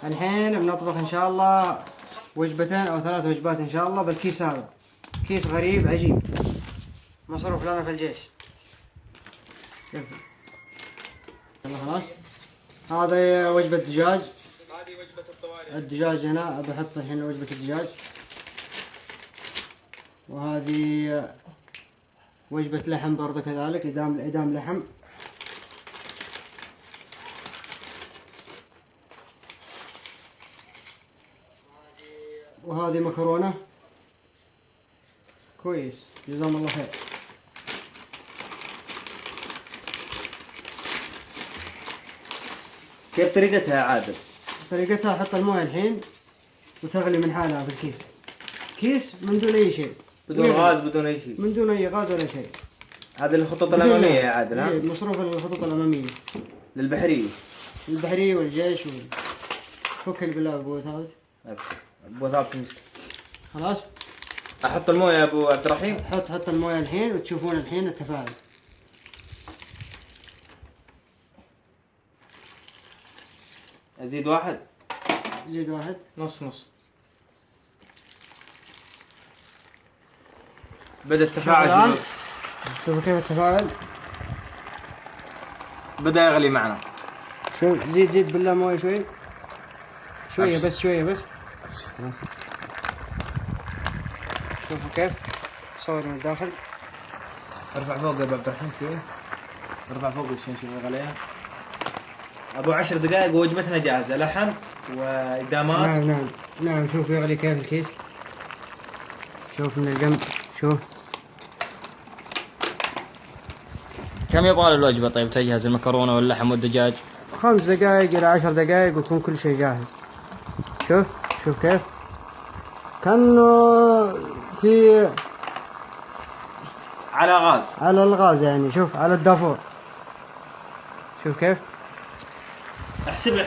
الحين بنطبخ إن شاء الله وجبتين أو 3 وجبات إن شاء الله بالكيس هذا. كيس غريب عجيب مصروف لنا في الجيش. يلا خلاص. هذا وجبة دجاج. هذه وجبة الطوارئ. الدجاج هنا بحط الحين وجبة الدجاج. وهذه وجبة لحم برضه كذلك، إدام لحم. وهذه مكرونة. كويس، جزاهم الله خير. كيف طريقتها يا عادل؟ طريقتها حط المويه الحين وتغلي من حالها في الكيس. كيس من دون أي شيء. بدون غاز بدون أي شيء. من دون أي غاز ولا شيء. هذه الخطط الأمامية يا عادل ها؟ مصروف الخطوط الأمامية. للبحرية. البحرية والجيش فك بالله أبو ثابت. أبو ثابت مسك. خلاص. أحط الموية يا أبو عبد الرحيم؟ حط المويه الحين وتشوفون الحين التفاعل. أزيد واحد؟ زيد واحد. نص. بدأ التفاعل. شوفوا كيف التفاعل. بدأ يغلي معنا. شوف زيد بالله مويه شوية بس. شوفوا كيف صور من الداخل. ارفع فوق يا ابو عبد الرحيم شوي. ارفع فوق عشان نشوف عليها. ابو 10 دقائق ووجبتنا جاهزه، لحم وإدامات. نعم. شوف يغلي كيف الكيس. شوف من الجنب. شوف كم يبغى الوجبة طيب تجهز المكرونة واللحم والدجاج؟ 5 دقائق إلى 10 دقائق ويكون كل شيء جاهز. شوف كيف كأنه في على غاز. على الغاز يعني. شوف على الدافور. شوف كيف. احسب